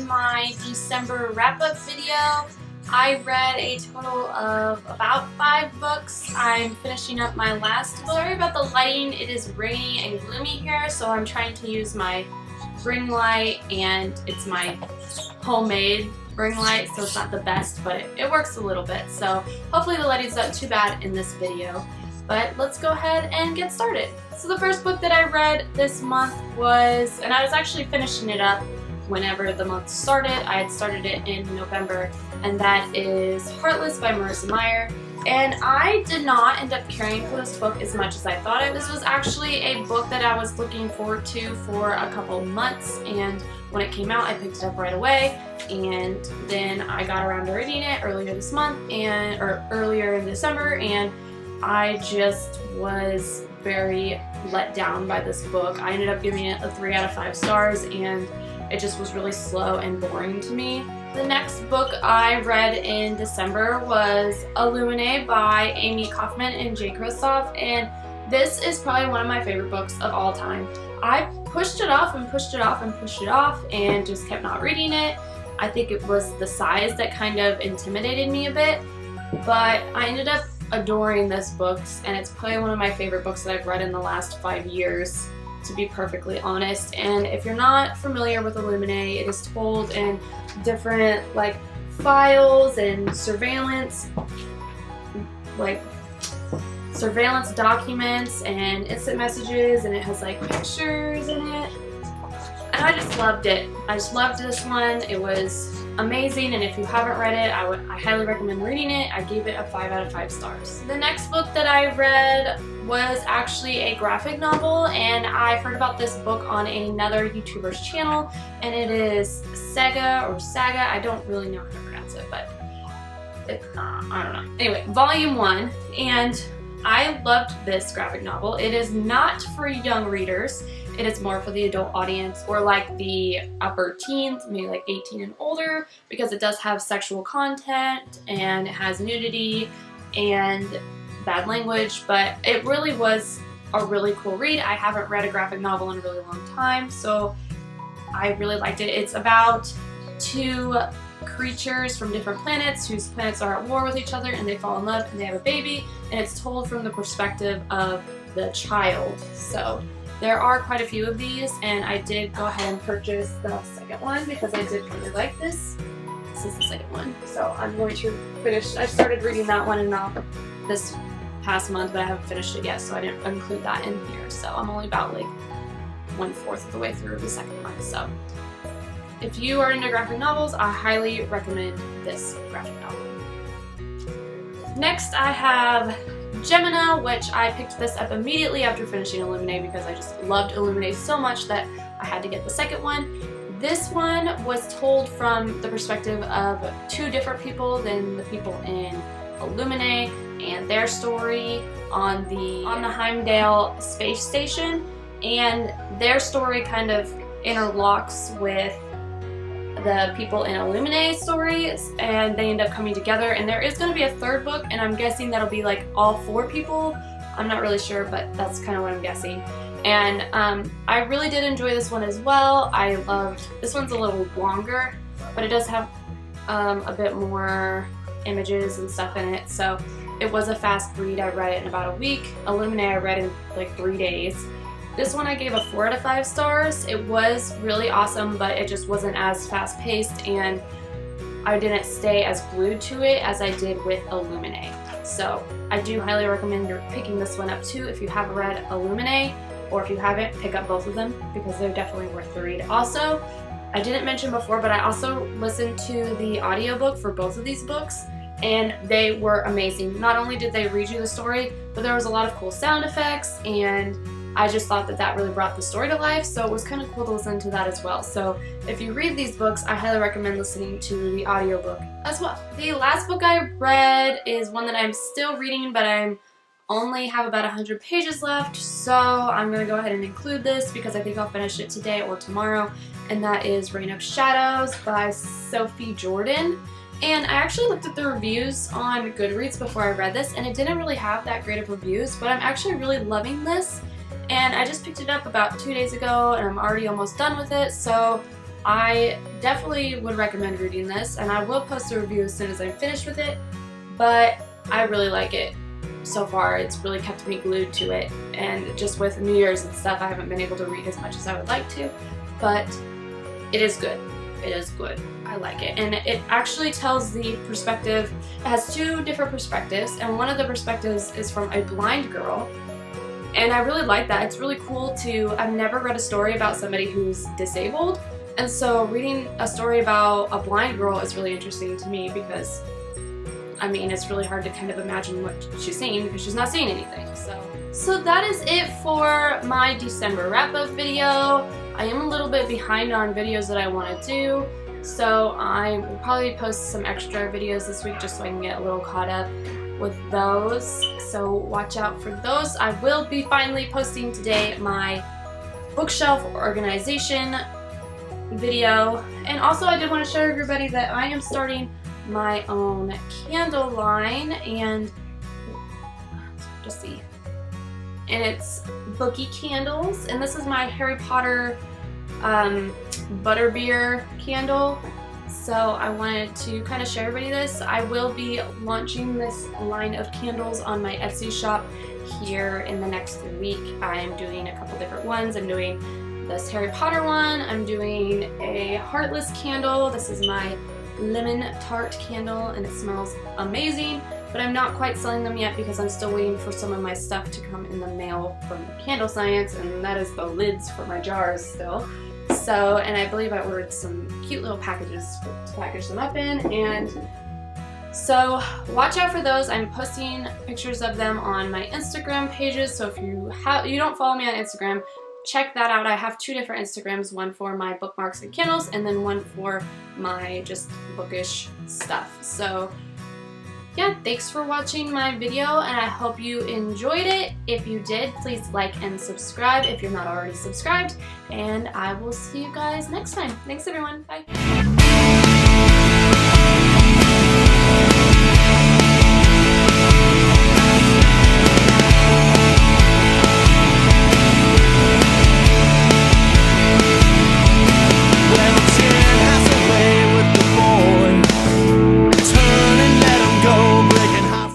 my December wrap-up video. I read a total of about 5 books. I'm finishing up my last book. Sorry about the lighting, it is rainy and gloomy here, so I'm trying to use my ring light, and it's my homemade ring light, so it's not the best, but it works a little bit. So hopefully the lighting's not too bad in this video. But let's go ahead and get started. So the first book that I read this month was, and I was actually finishing it up whenever the month started. I had started it in November, and that is Heartless by Marissa Meyer. And I did not end up caring for this book as much as I thought it was. This was actually a book that I was looking forward to for a couple months, and when it came out I picked it up right away, and then I got around to reading it earlier this month, or earlier in December, and I just was very let down by this book. I ended up giving it a 3 out of 5 stars, and it just was really slow and boring to me. The next book I read in December was Illuminate by Amy Kaufman and Jay Kristoff, and this is probably one of my favorite books of all time. I pushed it off and pushed it off and pushed it off and just kept not reading it. I think it was the size that kind of intimidated me a bit, but I ended up adoring this book, and it's probably one of my favorite books that I've read in the last 5 years, to be perfectly honest. And if you're not familiar with Illuminate, it is told in different like files and surveillance documents and instant messages, and it has like pictures in it, and I just loved it. I just loved this one. It was amazing, and if you haven't read it, I highly recommend reading it. I gave it a 5 out of 5 stars. The next book that I read was actually a graphic novel, and I heard about this book on another YouTuber's channel, and it is Saga or Saga. I don't really know how to pronounce it, but I don't know. Anyway, volume 1, and I loved this graphic novel. It is not for young readers. It is more for the adult audience, or like the upper teens, maybe like 18 and older, because it does have sexual content and it has nudity and bad language, but it really was a really cool read. I haven't read a graphic novel in a really long time, so I really liked it. It's about 2 creatures from different planets whose planets are at war with each other, and they fall in love and they have a baby, and it's told from the perspective of the child. So there are quite a few of these, and I did go ahead and purchase the second one because I did really like this. This is the second one, so I'm going to finish. I started reading that one in this past month, but I haven't finished it yet, so I didn't include that in here. So I'm only about like 1/4 of the way through the second one. So if you are into graphic novels, I highly recommend this graphic novel. Next I have Gemena, which I picked this up immediately after finishing Illuminate because I just loved Illuminate so much that I had to get the second one. This one was told from the perspective of 2 different people than the people in Illuminate, and their story on the Heimdall space station, and their story kind of interlocks with the people in Illuminate's stories, and they end up coming together. And there is going to be a 3rd book, and I'm guessing that'll be like all 4 people. I'm not really sure, but that's kind of what I'm guessing. And I really did enjoy this one as well. I loved this one's a little longer, but it does have a bit more images and stuff in it, so it was a fast read. I read it in about a week. Illuminate I read in like 3 days. This one I gave a 4 out of 5 stars. It was really awesome, but it just wasn't as fast paced, and I didn't stay as glued to it as I did with Illuminate. So I do highly recommend you're picking this one up too if you haven't read Illuminate, or if you haven't, pick up both of them because they're definitely worth the read. Also, I didn't mention before, but I also listened to the audiobook for both of these books, and they were amazing. Not only did they read you the story, but there was a lot of cool sound effects, and I just thought that really brought the story to life, so it was kind of cool to listen to that as well. So if you read these books, I highly recommend listening to the audiobook as well. The last book I read is one that I'm still reading, but I'm only have about 100 pages left, so I'm going to go ahead and include this because I think I'll finish it today or tomorrow, and that is Reign of Shadows by Sophie Jordan. And I actually looked at the reviews on Goodreads before I read this, and it didn't really have that great of reviews, but I'm actually really loving this. And I just picked it up about 2 days ago, and I'm already almost done with it, so I definitely would recommend reading this, and I will post a review as soon as I'm finished with it, but I really like it so far. It's really kept me glued to it, and just with New Year's and stuff, I haven't been able to read as much as I would like to, but it is good. It is good. I like it. And it actually tells the perspective, it has two different perspectives, and one of the perspectives is from a blind girl. And I really like that. It's really cool to, I've never read a story about somebody who's disabled, and so reading a story about a blind girl is really interesting to me because, I mean, it's really hard to kind of imagine what she's seeing because she's not seeing anything. So that is it for my December wrap-up video. I am a little bit behind on videos that I want to do, so I will probably post some extra videos this week just so I can get a little caught up with those. So watch out for those. I will be finally posting today my bookshelf organization video, and also I did want to show everybody that I am starting my own candle line, and just see, and it's Bookie candles, and this is my Harry Potter butterbeer candle. So I wanted to kind of show everybody this. I will be launching this line of candles on my Etsy shop here in the next week. I'm doing a couple different ones. I'm doing this Harry Potter one. I'm doing a Heartless candle. This is my lemon tart candle, and it smells amazing, but I'm not quite selling them yet because I'm still waiting for some of my stuff to come in the mail from Candle Science, and that is the lids for my jars still. So, and I believe I ordered some cute little packages to package them up in, and so watch out for those. I'm posting pictures of them on my Instagram pages, so if you don't follow me on Instagram, check that out. I have two different Instagrams, one for my bookmarks and candles, and then one for my just bookish stuff. So yeah, thanks for watching my video, and I hope you enjoyed it. If you did, please like and subscribe if you're not already subscribed, and I will see you guys next time. Thanks everyone, bye.